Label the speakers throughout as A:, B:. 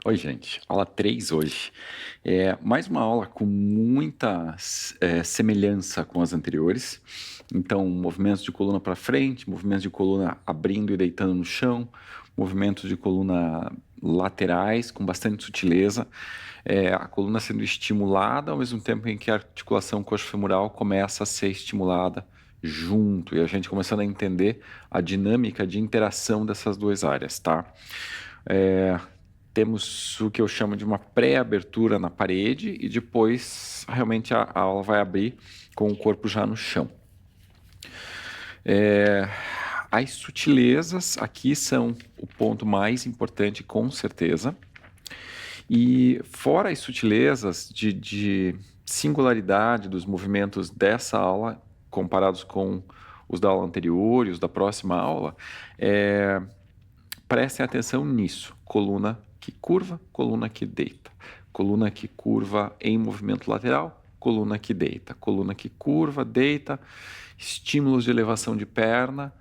A: Oi, gente. Aula 3 hoje. Mais uma aula com muita semelhança com as anteriores. Então, movimentos de coluna para frente, movimentos de coluna abrindo e deitando no chão, movimentos de coluna laterais com bastante sutileza. A coluna sendo estimulada ao mesmo tempo em que a articulação coxofemoral começa a ser estimulada junto, e a gente começando a entender a dinâmica de interação dessas duas áreas, tá? Temos o que eu chamo de uma pré-abertura na parede e depois realmente a aula vai abrir com o corpo já no chão. As sutilezas aqui são o ponto mais importante, com certeza. E fora as sutilezas de singularidade dos movimentos dessa aula, comparados com os da aula anterior e os da próxima aula, prestem atenção nisso. Coluna que curva, coluna que deita. Coluna que curva em movimento lateral, coluna que deita. Coluna que curva, deita. Estímulos de elevação de perna,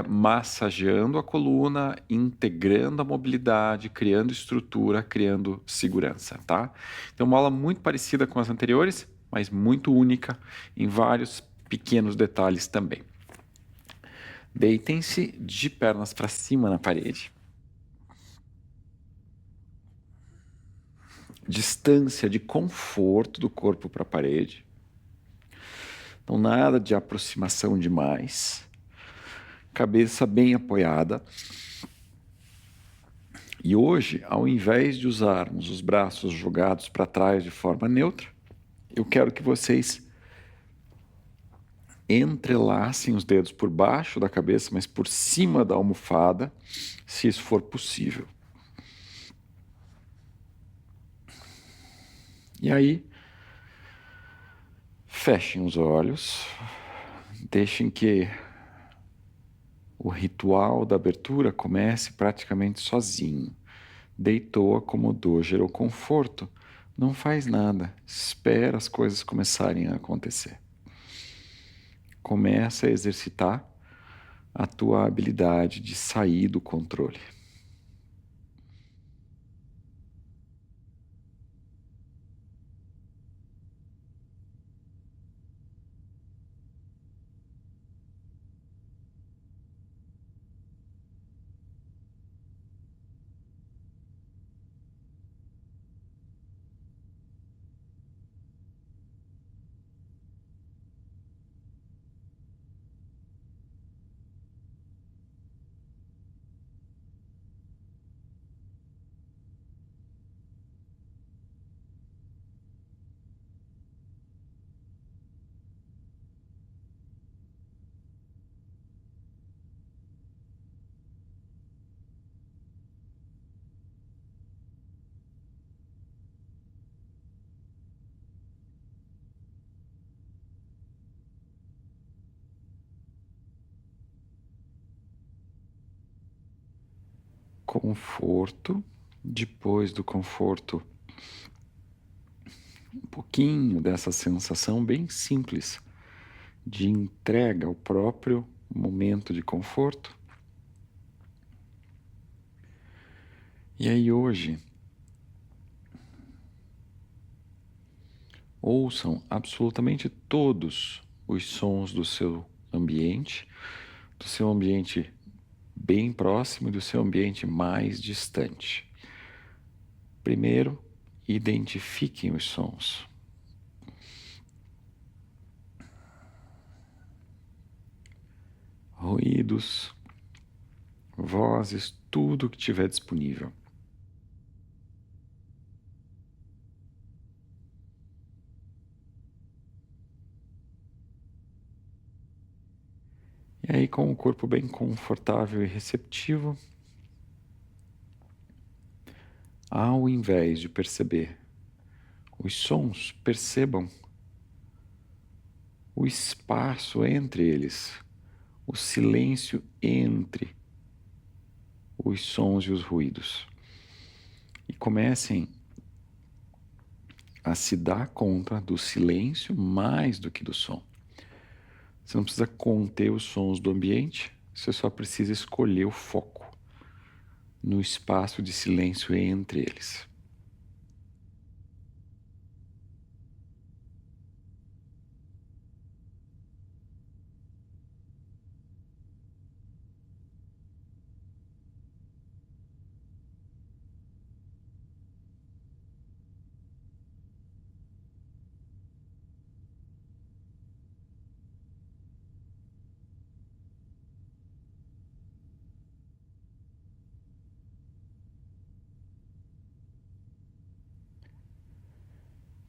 A: massageando a coluna, integrando a mobilidade, criando estrutura, criando segurança, tá? Então, uma aula muito parecida com as anteriores, mas muito única em vários pequenos detalhes também. Deitem-se de pernas para cima na parede. Distância de conforto do corpo para a parede. Então, nada de aproximação demais. Cabeça bem apoiada. E hoje, ao invés de usarmos os braços jogados para trás de forma neutra, eu quero que vocês entrelacem os dedos por baixo da cabeça, mas por cima da almofada, se isso for possível. E aí, fechem os olhos, deixem que o ritual da abertura comece praticamente sozinho. Deitou, acomodou, gerou conforto, não faz nada, espera as coisas começarem a acontecer. Começa a exercitar a tua habilidade de sair do controle. Conforto, depois do conforto, um pouquinho dessa sensação bem simples de entrega ao próprio momento de conforto. E aí hoje, ouçam absolutamente todos os sons do seu ambiente bem próximo e do seu ambiente mais distante. Primeiro, identifiquem os sons. Ruídos, vozes, tudo que tiver disponível. E aí, com o corpo bem confortável e receptivo, ao invés de perceber os sons, percebam o espaço entre eles, o silêncio entre os sons e os ruídos. E comecem a se dar conta do silêncio mais do que do som. Você não precisa conter os sons do ambiente, você só precisa escolher o foco. no espaço de silêncio entre eles.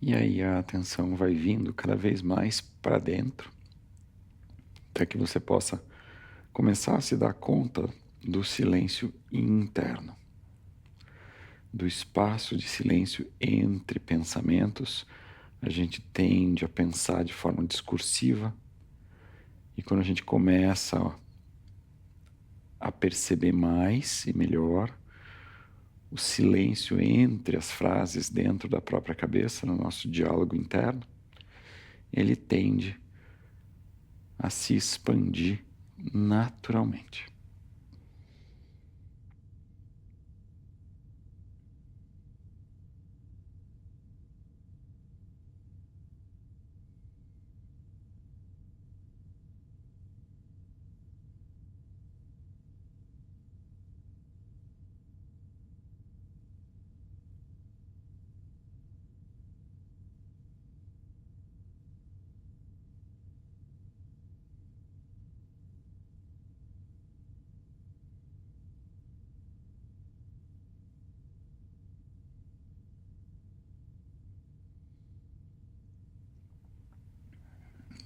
A: E aí a atenção vai vindo cada vez mais para dentro, até que você possa começar a se dar conta do silêncio interno, do espaço de silêncio entre pensamentos. A gente tende a pensar de forma discursiva, e quando a gente começa a perceber mais e melhor o silêncio entre as frases dentro da própria cabeça, no nosso diálogo interno, ele tende a se expandir naturalmente.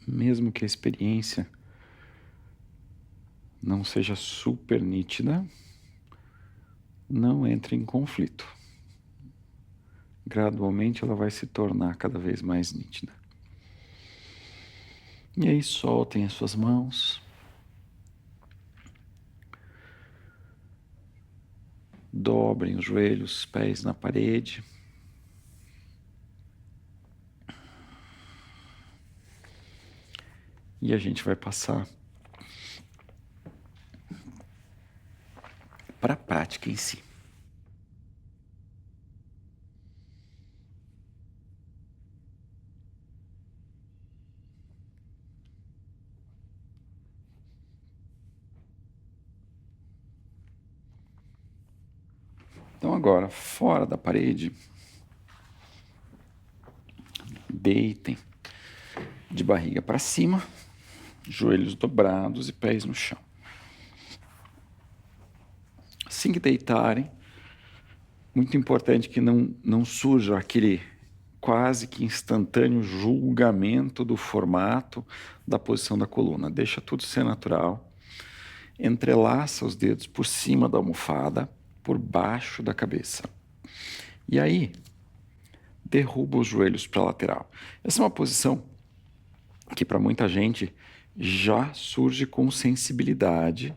A: Mesmo que a experiência não seja super nítida, não entre em conflito. Gradualmente ela vai se tornar cada vez mais nítida. E aí soltem as suas mãos. Dobrem os joelhos, os pés na parede. E a gente vai passar para a prática em si. Então agora, fora da parede, deitem de barriga para cima, joelhos dobrados e pés no chão. Assim que deitarem, muito importante que não surja aquele quase que instantâneo julgamento do formato da posição da coluna. Deixa tudo ser natural. Entrelaça os dedos por cima da almofada, por baixo da cabeça. E aí, derruba os joelhos para a lateral. Essa é uma posição que para muita gente já surge com sensibilidade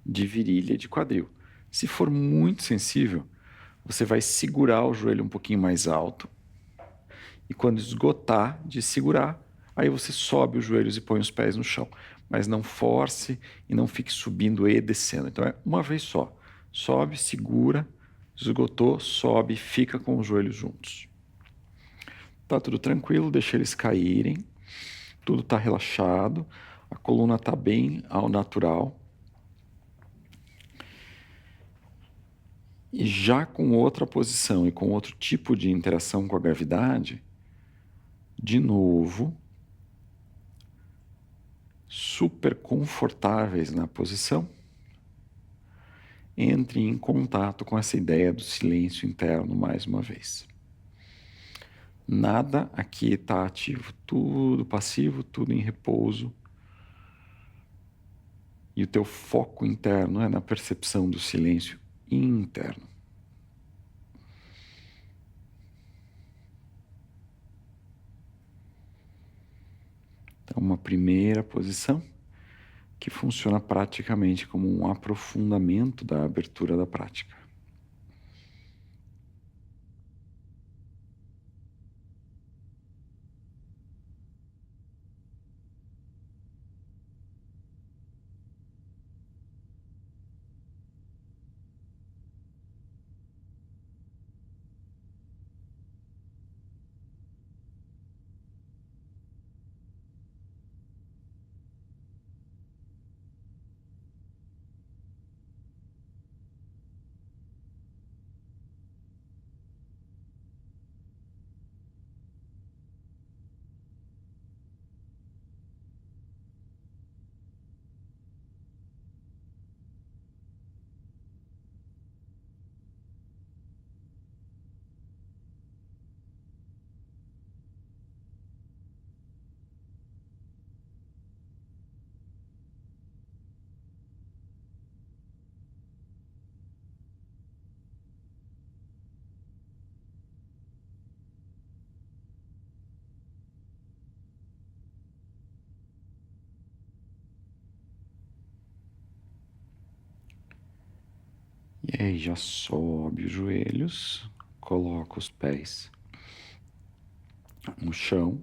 A: de virilha e de quadril. Se for muito sensível, você vai segurar o joelho um pouquinho mais alto e quando esgotar de segurar, aí você sobe os joelhos e põe os pés no chão. Mas não force e não fique subindo e descendo. Então é uma vez só. Sobe, segura, esgotou, sobe e fica com os joelhos juntos. Tá tudo tranquilo, deixa eles caírem. Tudo está relaxado, a coluna está bem ao natural. E já com outra posição e com outro tipo de interação com a gravidade, de novo, super confortáveis na posição, entre em contato com essa ideia do silêncio interno mais uma vez. Nada aqui está ativo, tudo passivo, tudo em repouso. E o teu foco interno é na percepção do silêncio interno. Então, uma primeira posição que funciona praticamente como um aprofundamento da abertura da prática. E aí já sobe os joelhos, coloca os pés no chão,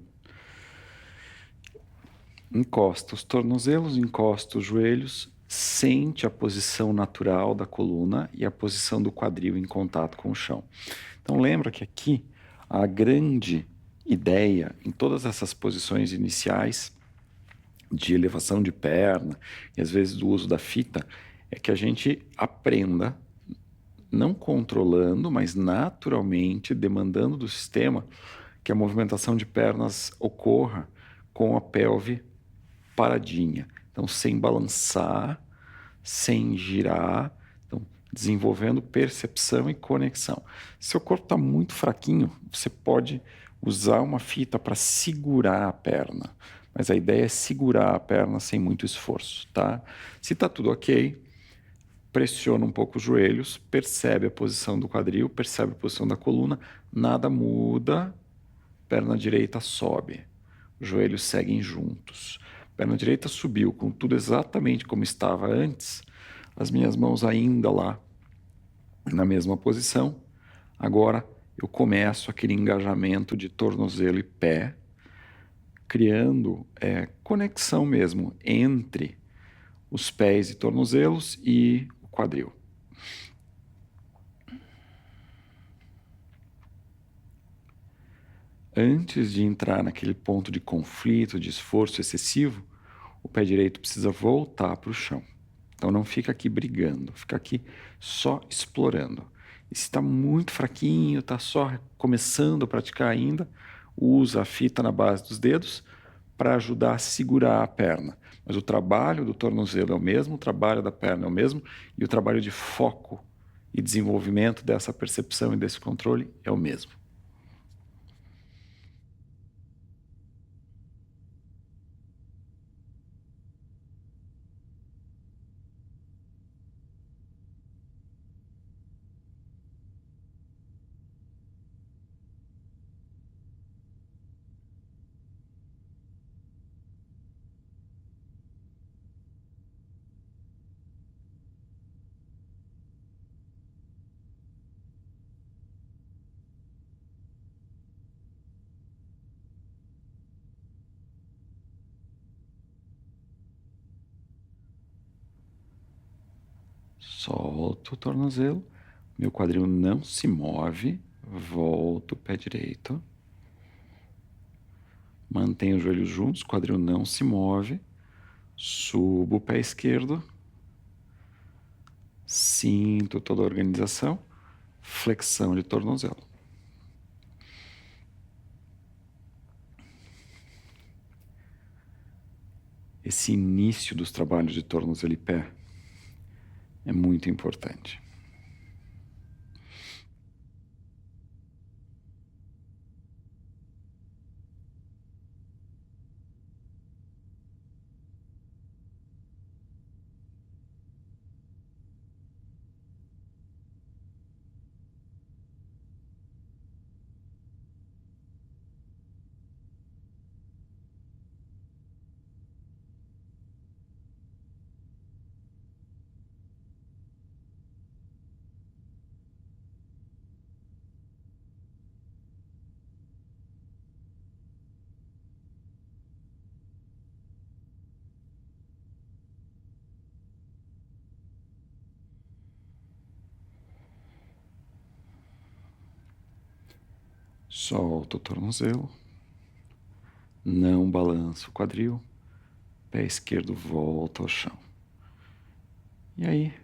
A: encosta os tornozelos, encosta os joelhos, sente a posição natural da coluna e a posição do quadril em contato com o chão. Então lembra que aqui a grande ideia em todas essas posições iniciais de elevação de perna e às vezes do uso da fita é que a gente aprenda, não controlando, mas naturalmente demandando do sistema que a movimentação de pernas ocorra com a pelve paradinha. Então, sem balançar, sem girar, então, desenvolvendo percepção e conexão. Se o corpo está muito fraquinho, você pode usar uma fita para segurar a perna, mas a ideia é segurar a perna sem muito esforço, tá? Se está tudo ok, pressiona um pouco os joelhos, percebe a posição do quadril, percebe a posição da coluna, nada muda, perna direita sobe, os joelhos seguem juntos. Perna direita subiu com tudo exatamente como estava antes, as minhas mãos ainda lá na mesma posição. Agora eu começo aquele engajamento de tornozelo e pé, criando conexão mesmo entre os pés e tornozelos e o quadril. Antes de entrar naquele ponto de conflito, de esforço excessivo, o pé direito precisa voltar para o chão. Então não fica aqui brigando, fica aqui só explorando. E se está muito fraquinho, está só começando a praticar ainda, usa a fita na base dos dedos para ajudar a segurar a perna. Mas o trabalho do tornozelo é o mesmo, o trabalho da perna é o mesmo, e o trabalho de foco e desenvolvimento dessa percepção e desse controle é o mesmo. Solto o tornozelo, meu quadril não se move, volto o pé direito. Mantenho os joelhos juntos, quadril não se move, subo o pé esquerdo, sinto toda a organização, flexão de tornozelo. Esse início dos trabalhos de tornozelo e pé é muito importante. Solto o tornozelo, não balanço o quadril, pé esquerdo volta ao chão. E aí,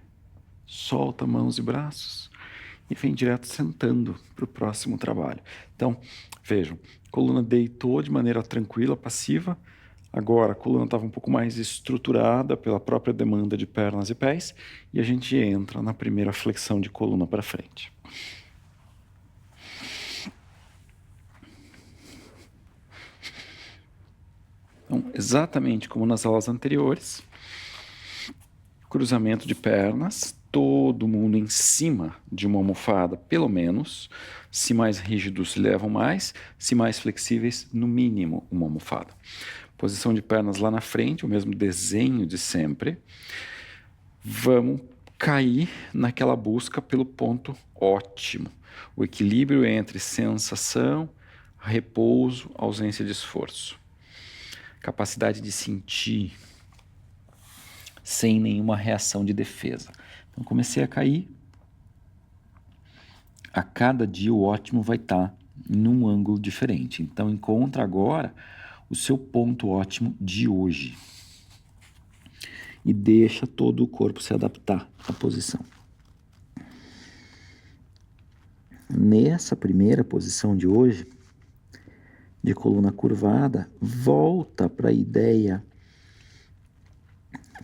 A: solta mãos e braços e vem direto sentando para o próximo trabalho. Então, vejam, a coluna deitou de maneira tranquila, passiva. Agora a coluna estava um pouco mais estruturada pela própria demanda de pernas e pés e a gente entra na primeira flexão de coluna para frente. Então, exatamente como nas aulas anteriores, cruzamento de pernas, todo mundo em cima de uma almofada, pelo menos. Se mais rígidos, levam mais. Se mais flexíveis, no mínimo, uma almofada. Posição de pernas lá na frente, o mesmo desenho de sempre. Vamos cair naquela busca pelo ponto ótimo. O equilíbrio entre sensação, repouso, ausência de esforço. Capacidade de sentir sem nenhuma reação de defesa. Então comecei a cair. A cada dia o ótimo vai estar num ângulo diferente. Então encontra agora o seu ponto ótimo de hoje. E deixa todo o corpo se adaptar à posição. Nessa primeira posição de hoje, de coluna curvada, volta para a ideia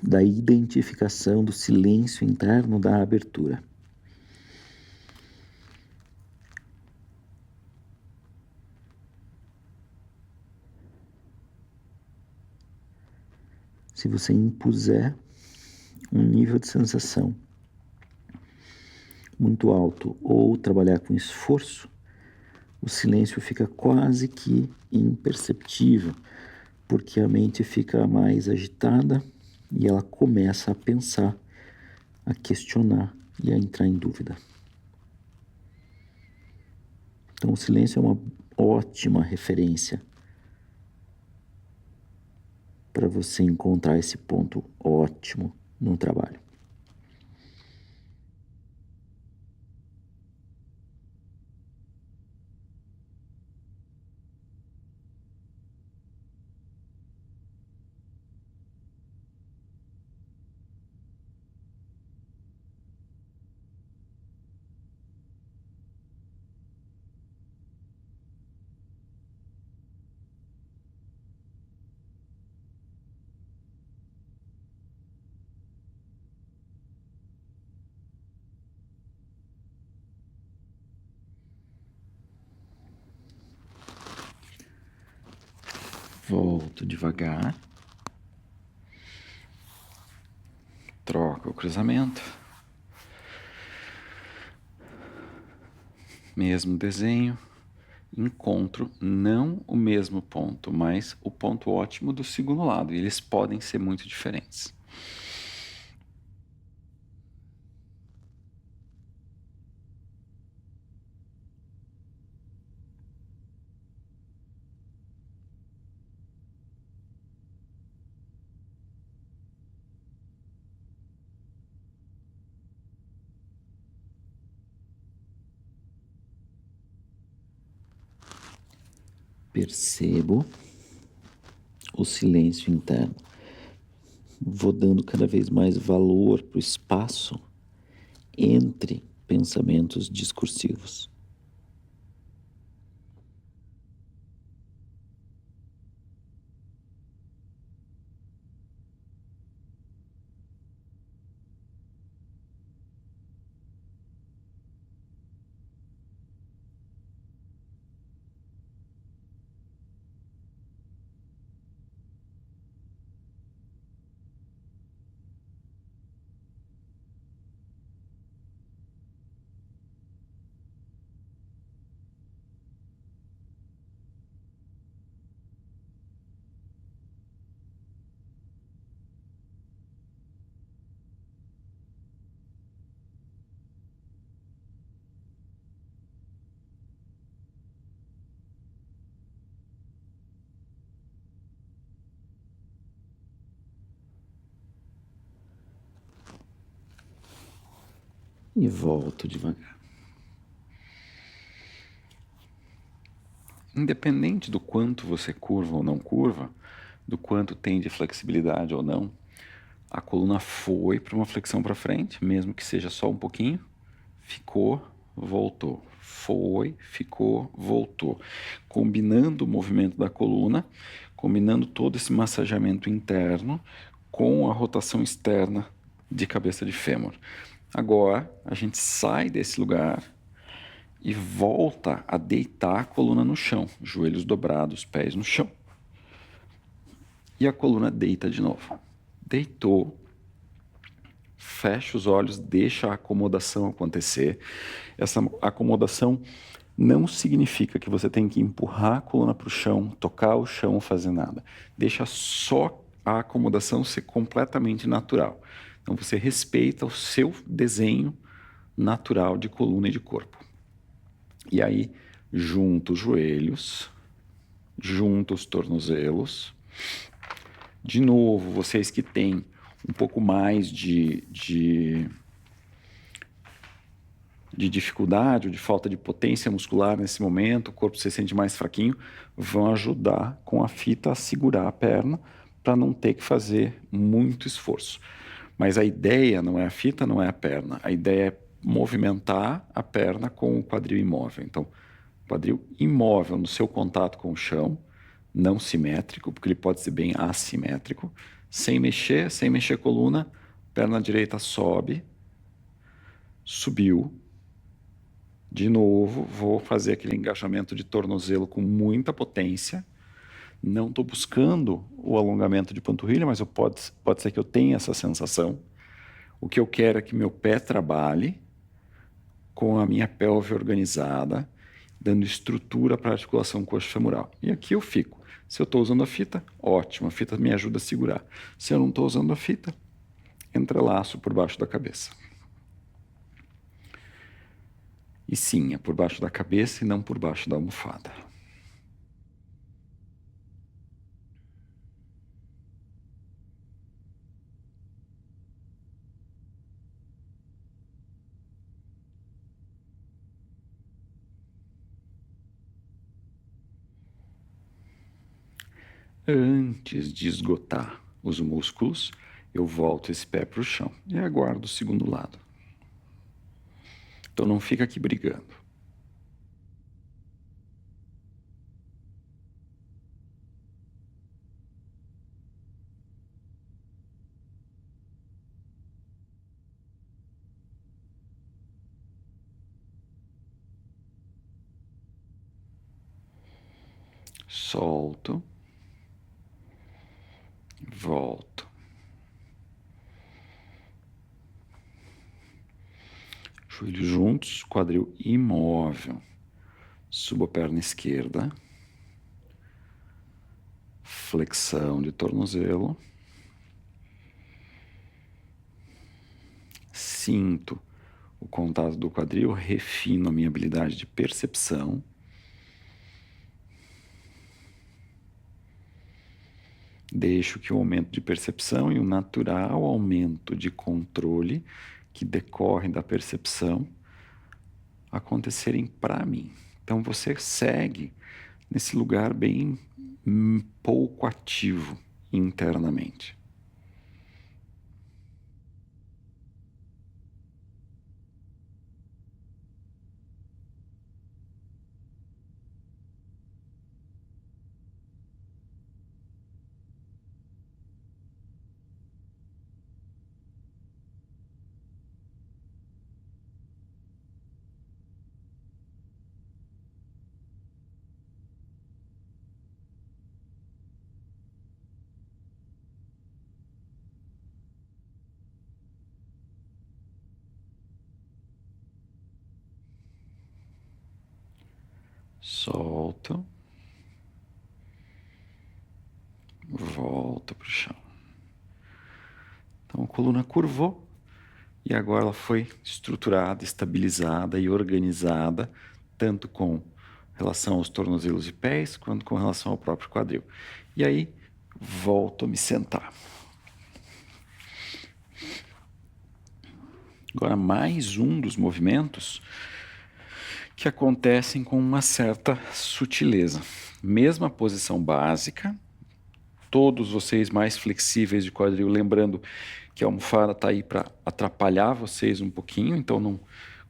A: da identificação do silêncio interno da abertura. Se você impuser um nível de sensação muito alto ou trabalhar com esforço, o silêncio fica quase que imperceptível, porque a mente fica mais agitada e ela começa a pensar, a questionar e a entrar em dúvida. Então o silêncio é uma ótima referência para você encontrar esse ponto ótimo no trabalho. Volto devagar. Troca o cruzamento. Mesmo desenho. Encontro não o mesmo ponto, mas o ponto ótimo do segundo lado. E eles podem ser muito diferentes. Percebo o silêncio interno. Vou dando cada vez mais valor para o espaço entre pensamentos discursivos. E volto devagar. Independente do quanto você curva ou não curva, do quanto tem de flexibilidade ou não, a coluna foi para uma flexão para frente, mesmo que seja só um pouquinho, ficou, voltou, foi, ficou, voltou. Combinando o movimento da coluna, combinando todo esse massageamento interno com a rotação externa de cabeça de fêmur. Agora, a gente sai desse lugar e volta a deitar a coluna no chão, joelhos dobrados, pés no chão. E a coluna deita de novo. Deitou, fecha os olhos, deixa a acomodação acontecer. Essa acomodação não significa que você tem que empurrar a coluna para o chão, tocar o chão, fazer nada. Deixa só a acomodação ser completamente natural. Então você respeita o seu desenho natural de coluna e de corpo. E aí, junta os joelhos, junta os tornozelos. De novo, vocês que têm um pouco mais de dificuldade ou de falta de potência muscular nesse momento, o corpo se sente mais fraquinho, vão ajudar com a fita a segurar a perna para não ter que fazer muito esforço. Mas a ideia não é a fita, não é a perna. A ideia é movimentar a perna com o quadril imóvel. Então, quadril imóvel no seu contato com o chão, não simétrico, porque ele pode ser bem assimétrico, sem mexer a coluna, perna direita sobe, subiu. De novo, vou fazer aquele engajamento de tornozelo com muita potência. Não estou buscando o alongamento de panturrilha, mas pode ser que eu tenha essa sensação. O que eu quero é que meu pé trabalhe com a minha pelve organizada, dando estrutura para a articulação coxo-femoral. E aqui eu fico. Se eu estou usando a fita, ótimo, a fita me ajuda a segurar. Se eu não estou usando a fita, entrelaço por baixo da cabeça. E sim, é por baixo da cabeça e não por baixo da almofada. Antes de esgotar os músculos, eu volto esse pé para o chão e aguardo o segundo lado. Então não fica aqui brigando. Solto. Volto. Joelhos juntos, quadril imóvel. Subo a perna esquerda. Flexão de tornozelo. Sinto o contato do quadril, refino a minha habilidade de percepção. Deixo que o aumento de percepção e o natural aumento de controle que decorre da percepção acontecerem para mim. Então você segue nesse lugar bem pouco ativo internamente. Solto. Volta para o chão. Então a coluna curvou e agora ela foi estruturada, estabilizada e organizada, tanto com relação aos tornozelos e pés, quanto com relação ao próprio quadril. E aí, volto a me sentar. Agora, mais um dos movimentos que acontecem com uma certa sutileza. Mesma posição básica, todos vocês mais flexíveis de quadril, lembrando que a almofada está aí para atrapalhar vocês um pouquinho, então não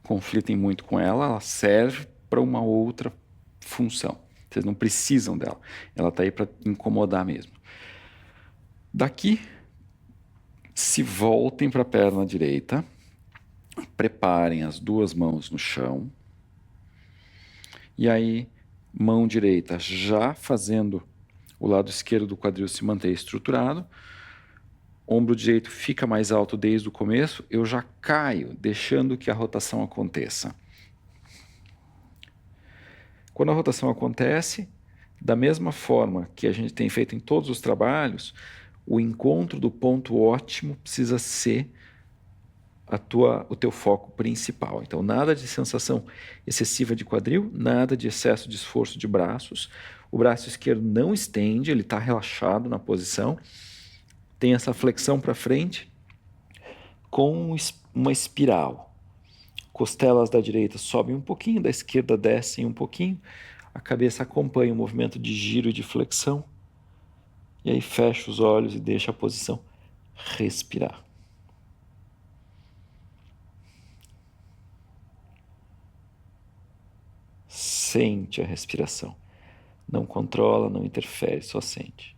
A: conflitem muito com ela, ela serve para uma outra função. Vocês não precisam dela, ela está aí para incomodar mesmo. Daqui, se voltem para a perna direita, preparem as duas mãos no chão, e aí, mão direita já fazendo o lado esquerdo do quadril se manter estruturado, ombro direito fica mais alto desde o começo, eu já caio, deixando que a rotação aconteça. Quando a rotação acontece, da mesma forma que a gente tem feito em todos os trabalhos, o encontro do ponto ótimo precisa ser o teu foco principal. Então, nada de sensação excessiva de quadril, nada de excesso de esforço de braços. O braço esquerdo não estende, ele está relaxado na posição. Tem essa flexão para frente com uma espiral. Costelas da direita sobem um pouquinho, da esquerda descem um pouquinho. A cabeça acompanha o movimento de giro e de flexão. E aí fecha os olhos e deixa a posição respirar. Sente a respiração. Não controla, não interfere, só sente.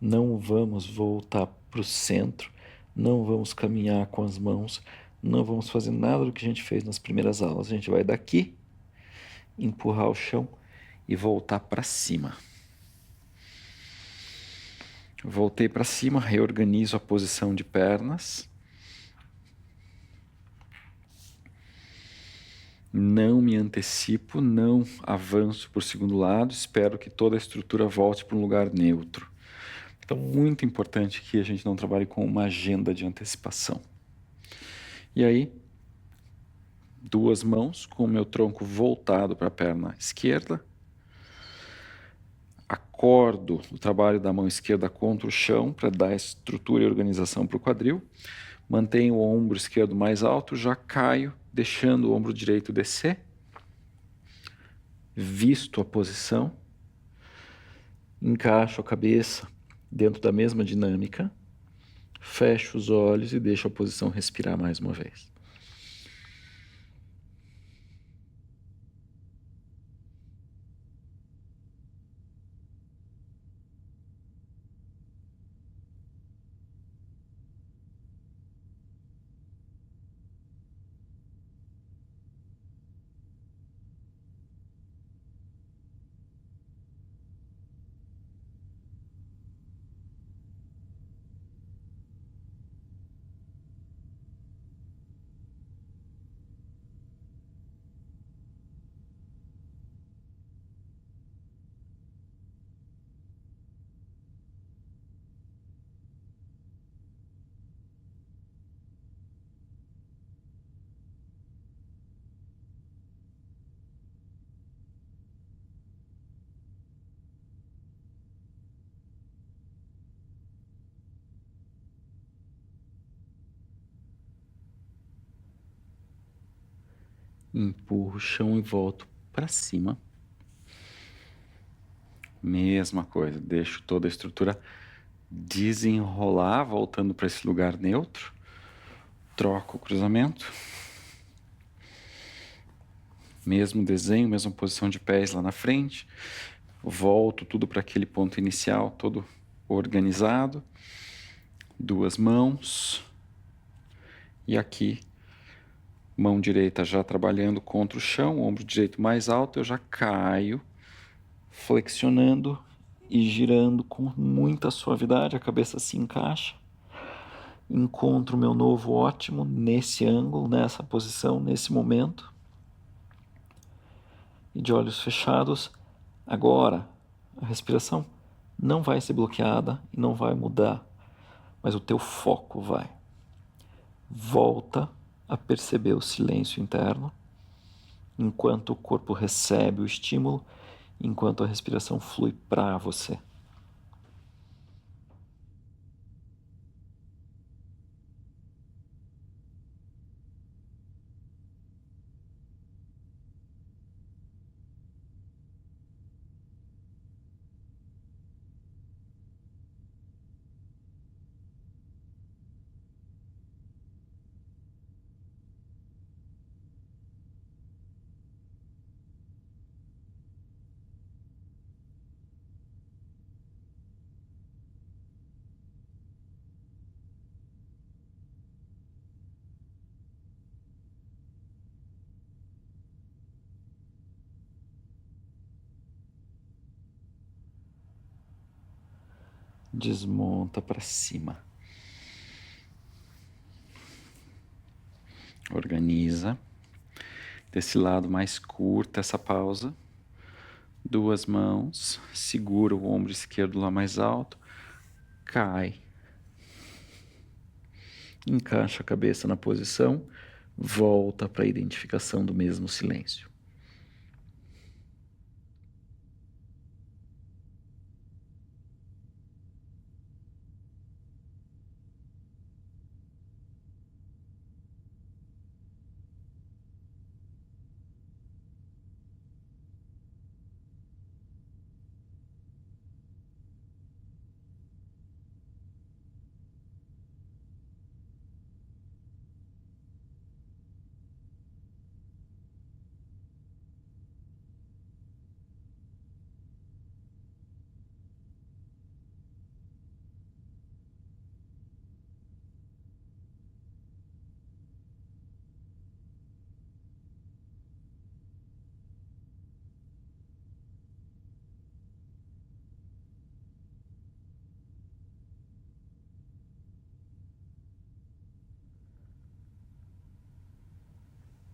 A: Não vamos voltar para o centro, não vamos caminhar com as mãos, não vamos fazer nada do que a gente fez nas primeiras aulas. A gente vai daqui, empurrar o chão e voltar para cima. Voltei para cima, reorganizo a posição de pernas. Não me antecipo, não avanço para o segundo lado, espero que toda a estrutura volte para um lugar neutro. Então, muito importante que a gente não trabalhe com uma agenda de antecipação. E aí, duas mãos com o meu tronco voltado para a perna esquerda. Acordo o trabalho da mão esquerda contra o chão para dar estrutura e organização para o quadril. Mantenho o ombro esquerdo mais alto, já caio, deixando o ombro direito descer. Visto a posição. Encaixo a cabeça dentro da mesma dinâmica. Fecho os olhos e deixo a posição respirar mais uma vez. Empurro o chão e volto para cima. Mesma coisa, deixo toda a estrutura desenrolar, voltando para esse lugar neutro. Troco o cruzamento. Mesmo desenho, mesma posição de pés lá na frente. Volto tudo para aquele ponto inicial, todo organizado. Duas mãos. E aqui, mão direita já trabalhando contra o chão, ombro direito mais alto, eu já caio, flexionando e girando com muita suavidade, a cabeça se encaixa. Encontro o meu novo ótimo nesse ângulo, nessa posição, nesse momento. E de olhos fechados, agora a respiração não vai ser bloqueada e não vai mudar, mas o teu foco vai. Volta a perceber o silêncio interno, enquanto o corpo recebe o estímulo, enquanto a respiração flui para você. Desmonta para cima. Organiza. Desse lado mais curta essa pausa. 2 mãos, segura o ombro esquerdo lá mais alto, cai. Encaixa a cabeça na posição, volta para a identificação do mesmo silêncio.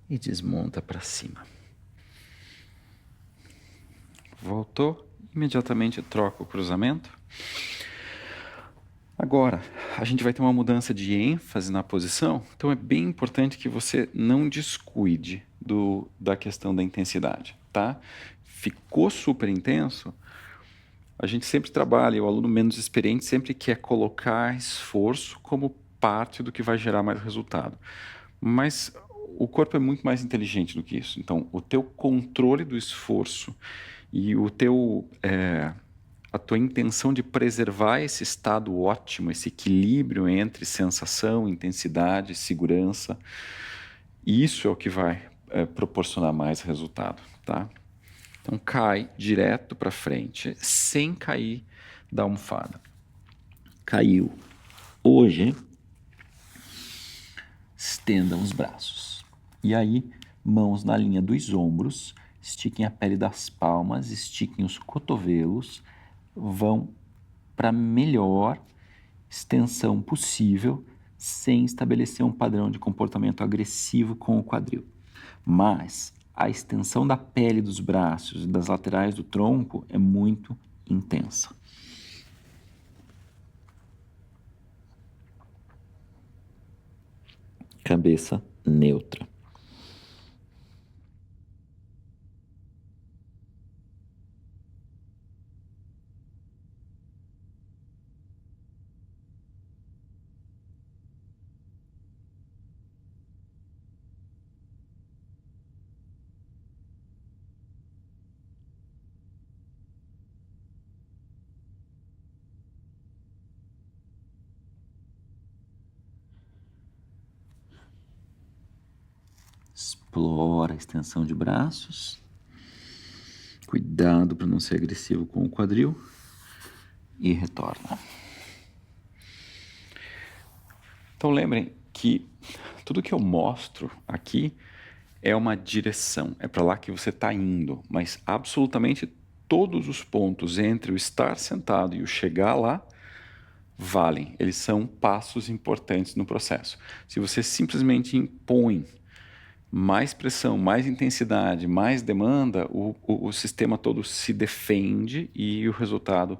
A: E desmonta para cima. Voltou, imediatamente troca o cruzamento. Agora, a gente vai ter uma mudança de ênfase na posição, então é bem importante que você não descuide da questão da intensidade, tá? Ficou super intenso, a gente sempre trabalha, o aluno menos experiente sempre quer colocar esforço como parte do que vai gerar mais resultado. Mas o corpo é muito mais inteligente do que isso. Então, o teu controle do esforço e a tua intenção de preservar esse estado ótimo, esse equilíbrio entre sensação, intensidade, segurança, isso é o que vai proporcionar mais resultado, tá? Então cai direto para frente, sem cair da almofada. Caiu. Hoje, estendam os braços. E aí, mãos na linha dos ombros, estiquem a pele das palmas, estiquem os cotovelos, vão para a melhor extensão possível, sem estabelecer um padrão de comportamento agressivo com o quadril. Mas a extensão da pele dos braços e das laterais do tronco é muito intensa. Cabeça neutra. Explora a extensão de braços. Cuidado para não ser agressivo com o quadril. E retorna. Então lembrem que tudo que eu mostro aqui é uma direção, é para lá que você está indo, mas absolutamente todos os pontos entre o estar sentado e o chegar lá valem, eles são passos importantes no processo. Se você simplesmente impõe mais pressão, mais intensidade, mais demanda, o sistema todo se defende e o resultado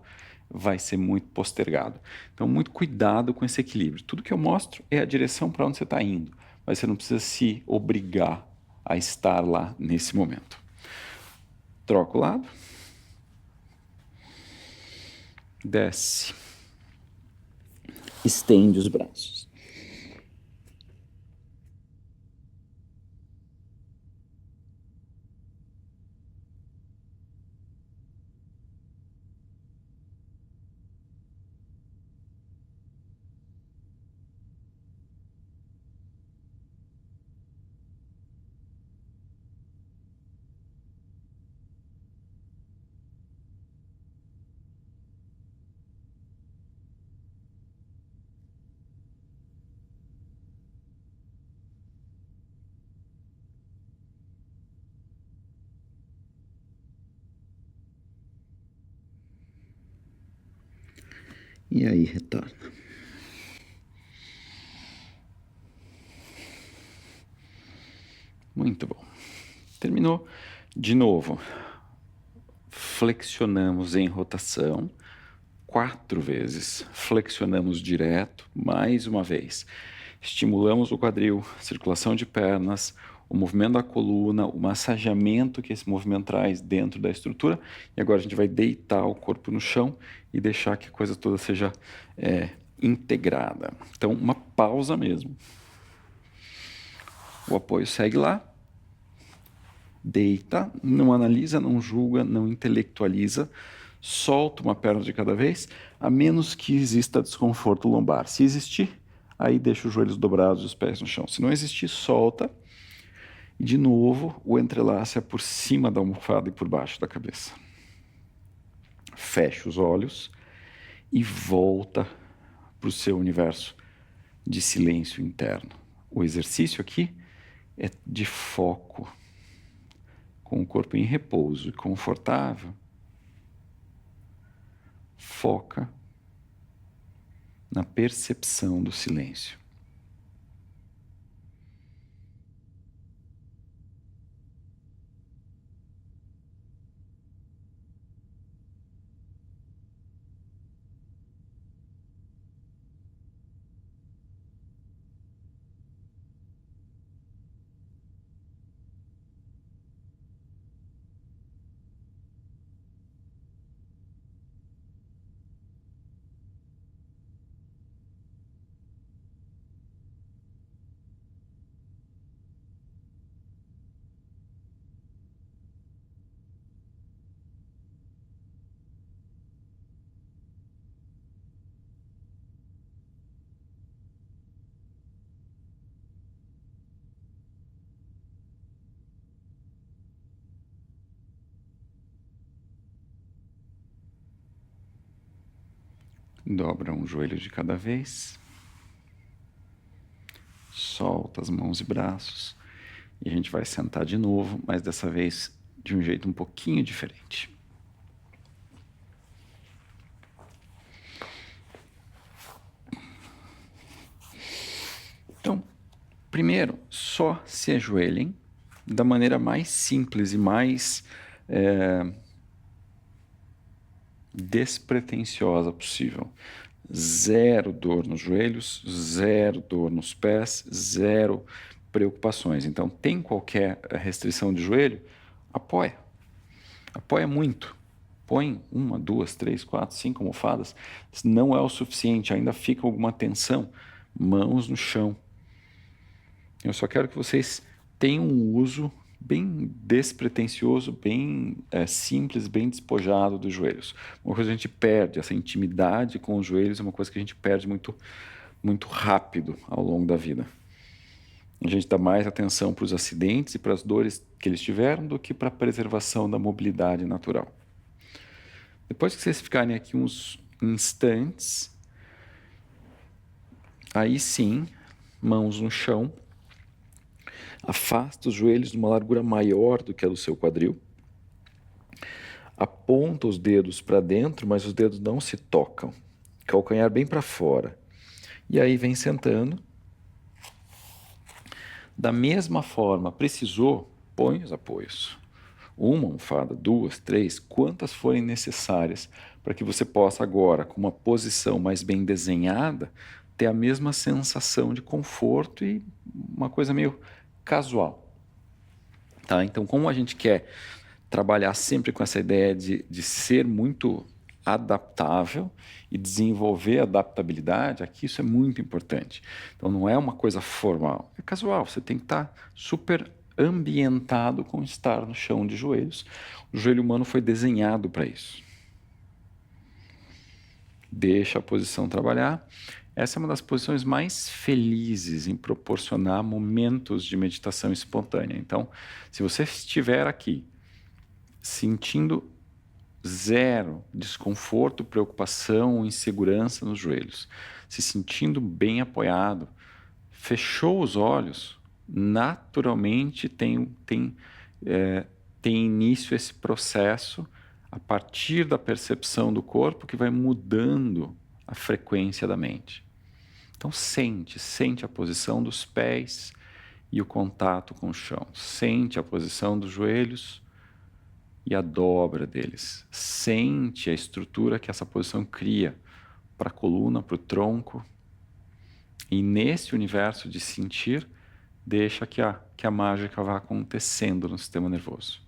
A: vai ser muito postergado. Então, muito cuidado com esse equilíbrio. Tudo que eu mostro é a direção para onde você está indo, mas você não precisa se obrigar a estar lá nesse momento. Troca o lado. Desce. Estende os braços. E aí retorna. Muito bom. Terminou. De novo, flexionamos em rotação 4 vezes. Flexionamos direto, mais uma vez. Estimulamos o quadril, circulação de pernas, o movimento da coluna, o massageamento que esse movimento traz dentro da estrutura. E agora a gente vai deitar o corpo no chão e deixar que a coisa toda seja integrada. Então, uma pausa mesmo. O apoio segue lá. Deita, não analisa, não julga, não intelectualiza. Solta uma perna de cada vez, a menos que exista desconforto lombar. Se existir, aí deixa os joelhos dobrados e os pés no chão. Se não existir, solta. E de novo, o entrelace é por cima da almofada e por baixo da cabeça. Fecha os olhos e volta para o seu universo de silêncio interno. O exercício aqui é de foco, com o corpo em repouso e confortável. Foca na percepção do silêncio. Dobra um joelho de cada vez. Solta as mãos e braços. E a gente vai sentar de novo, mas dessa vez de um jeito um pouquinho diferente. Então, primeiro, só se ajoelhem da maneira mais simples e mais despretensiosa possível. Zero dor nos joelhos, zero dor nos pés, zero preocupações. Então, tem qualquer restrição de joelho? Apoia. Apoia muito. Põe 1, 2, 3, 4, 5 almofadas. Não é o suficiente, ainda fica alguma tensão. Mãos no chão. Eu só quero que vocês tenham um uso bem despretensioso, bem simples, bem despojado dos joelhos. Uma coisa que a gente perde, essa intimidade com os joelhos é uma coisa que a gente perde muito, muito rápido ao longo da vida. A gente dá mais atenção para os acidentes e para as dores que eles tiveram do que para a preservação da mobilidade natural. Depois que vocês ficarem aqui uns instantes, aí sim, mãos no chão, afasta os joelhos numa largura maior do que a do seu quadril. Aponta os dedos para dentro, mas os dedos não se tocam. Calcanhar bem para fora. E aí vem sentando. Da mesma forma, precisou, põe os apoios. 1 almofada, 2, 3, quantas forem necessárias para que você possa agora, com uma posição mais bem desenhada, ter a mesma sensação de conforto e uma coisa meio casual. Tá? Então, como a gente quer trabalhar sempre com essa ideia de ser muito adaptável e desenvolver adaptabilidade, aqui isso é muito importante. Então, não é uma coisa formal, é casual. Você tem que estar super ambientado com estar no chão de joelhos. O joelho humano foi desenhado para isso. Deixa a posição trabalhar. Essa é uma das posições mais felizes em proporcionar momentos de meditação espontânea. Então, se você estiver aqui sentindo zero desconforto, preocupação, insegurança nos joelhos, se sentindo bem apoiado, fechou os olhos, naturalmente tem início esse processo a partir da percepção do corpo que vai mudando a frequência da mente. Então sente a posição dos pés e o contato com o chão. Sente a posição dos joelhos e a dobra deles. Sente a estrutura que essa posição cria para a coluna, para o tronco. E nesse universo de sentir, deixa que a mágica vá acontecendo no sistema nervoso.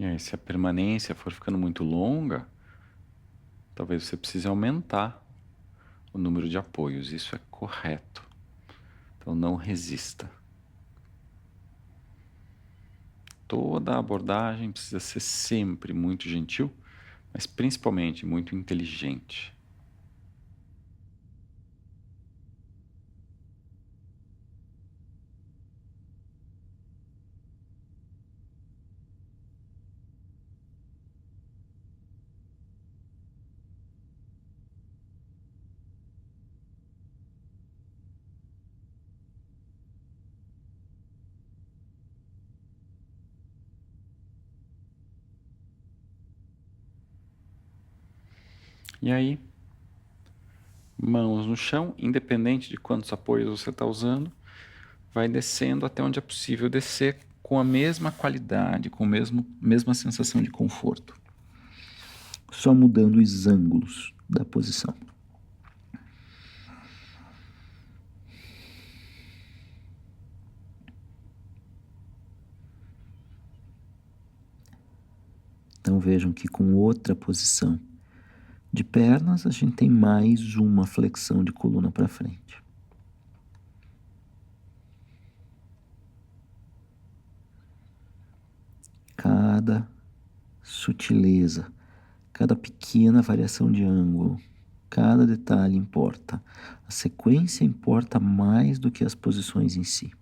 A: E aí, se a permanência for ficando muito longa, talvez você precise aumentar o número de apoios. Isso é correto. Então não resista. Toda abordagem precisa ser sempre muito gentil, mas principalmente muito inteligente. E aí, mãos no chão, independente de quantos apoios você está usando, vai descendo até onde é possível descer com a mesma qualidade, com a mesma sensação de conforto. Só mudando os ângulos da posição. Então vejam que com outra posição de pernas, a gente tem mais uma flexão de coluna para frente. Cada sutileza, cada pequena variação de ângulo, cada detalhe importa. A sequência importa mais do que as posições em si.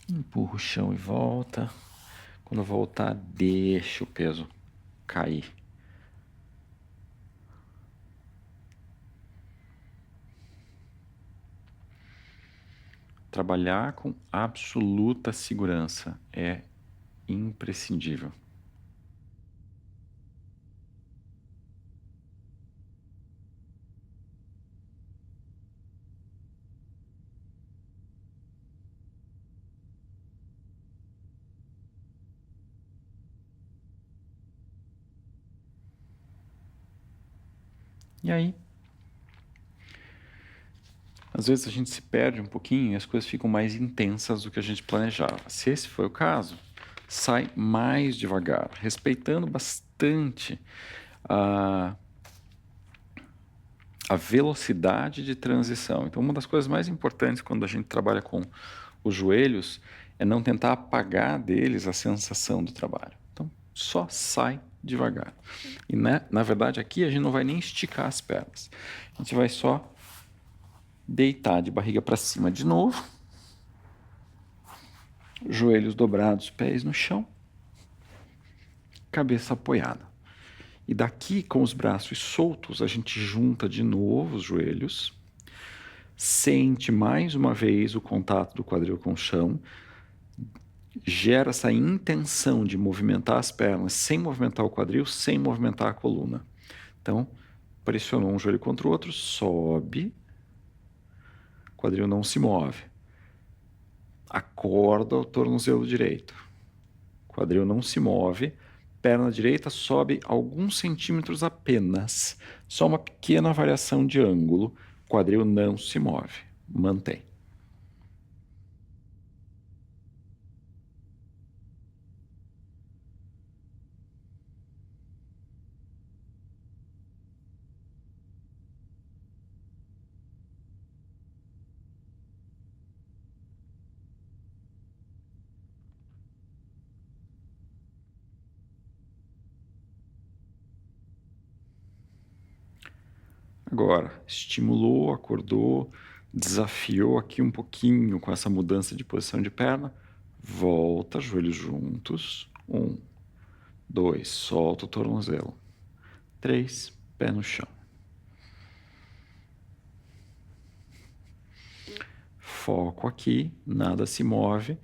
A: Empurra o chão e volta. Quando voltar, deixa o peso cair. Trabalhar com absoluta segurança é imprescindível. E aí, às vezes a gente se perde um pouquinho e as coisas ficam mais intensas do que a gente planejava. Se esse foi o caso, sai mais devagar, respeitando bastante a velocidade de transição. Então, uma das coisas mais importantes quando a gente trabalha com os joelhos é não tentar apagar deles a sensação do trabalho. Então, só sai devagar. E, né, na verdade, aqui a gente não vai nem esticar as pernas. A gente vai só deitar de barriga para cima de novo, joelhos dobrados, pés no chão, cabeça apoiada. E daqui, com os braços soltos, a gente junta de novo os joelhos, sente mais uma vez o contato do quadril com o chão, gera essa intenção de movimentar as pernas sem movimentar o quadril, sem movimentar a coluna. Então, pressionou um joelho contra o outro, sobe, o quadril não se move. Acorda o tornozelo direito. O quadril não se move, perna direita sobe alguns centímetros apenas. Só uma pequena variação de ângulo. O quadril não se move. Mantém. Agora, estimulou, acordou, desafiou aqui um pouquinho com essa mudança de posição de perna. Volta, joelhos juntos. 1, 2, solta o tornozelo. 3, pé no chão. Foco aqui, nada se move,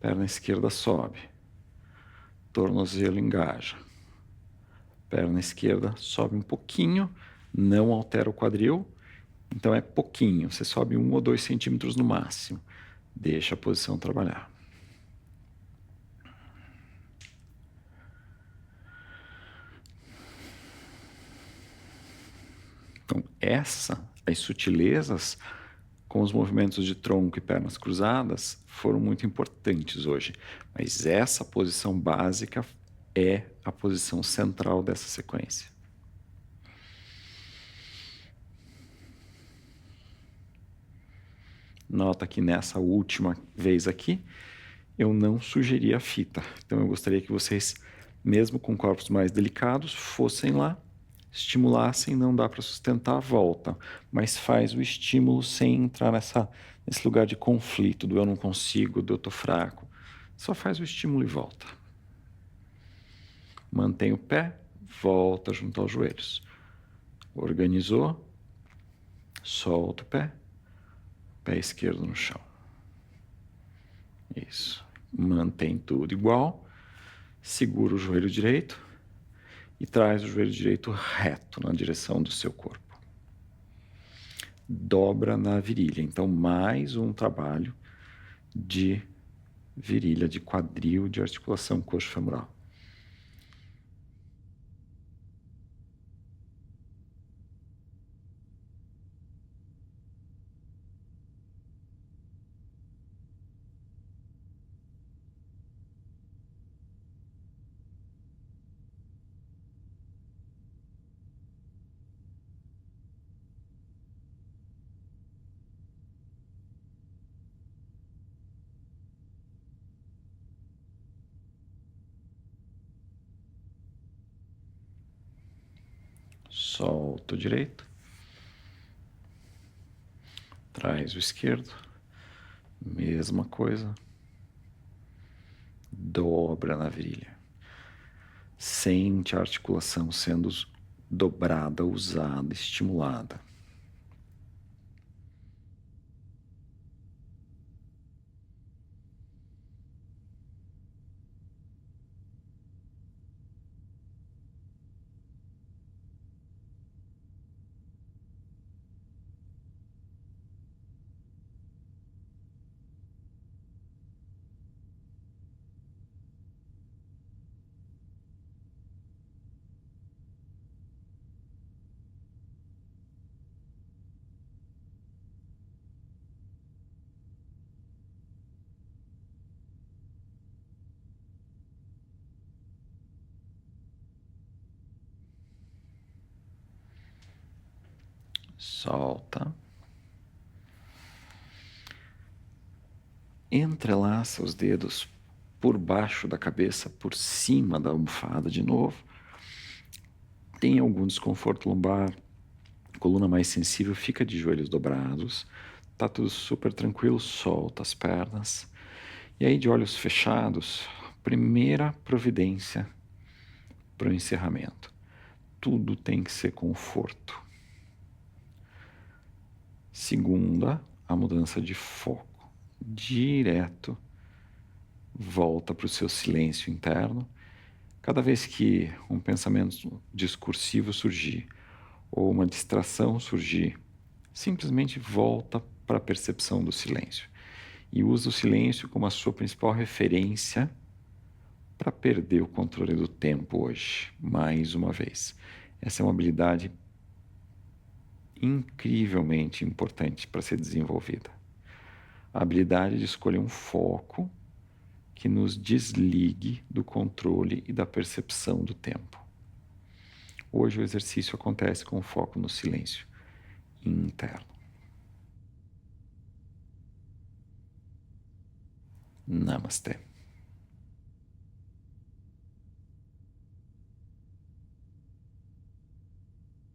A: perna esquerda sobe. Tornozelo engaja. Perna esquerda sobe um pouquinho, não altera o quadril, então é pouquinho, você sobe 1 ou 2 centímetros no máximo. Deixa a posição trabalhar. Então, as sutilezas com os movimentos de tronco e pernas cruzadas foram muito importantes hoje. Mas essa posição básica é a posição central dessa sequência. Nota que nessa última vez aqui, eu não sugeri a fita. Então, eu gostaria que vocês, mesmo com corpos mais delicados, fossem lá, estimulassem, não dá para sustentar, volta. Mas faz o estímulo sem entrar nesse lugar de conflito, do eu não consigo, do eu tô fraco. Só faz o estímulo e volta. Mantém o pé, volta junto aos joelhos. Organizou, solta o pé esquerdo no chão. Isso. Mantém tudo igual. Segura o joelho direito e traz o joelho direito reto na direção do seu corpo. Dobra na virilha. Então, mais um trabalho de virilha, de quadril, de articulação coxo-femoral. Solta o direito. Traz o esquerdo. Mesma coisa. Dobra na virilha. Sente a articulação sendo dobrada, usada, estimulada. Solta. Entrelaça os dedos por baixo da cabeça, por cima da almofada de novo. Tem algum desconforto lombar, coluna mais sensível, fica de joelhos dobrados. Tá tudo super tranquilo, solta as pernas. E aí, de olhos fechados, primeira providência para o encerramento. Tudo tem que ser conforto. Segunda, a mudança de foco. Direto, volta para o seu silêncio interno. Cada vez que um pensamento discursivo surgir ou uma distração surgir, simplesmente volta para a percepção do silêncio. E usa o silêncio como a sua principal referência para perder o controle do tempo hoje, mais uma vez. Essa é uma habilidade incrivelmente importante para ser desenvolvida. A habilidade de escolher um foco que nos desligue do controle e da percepção do tempo. Hoje o exercício acontece com foco no silêncio interno. Namastê.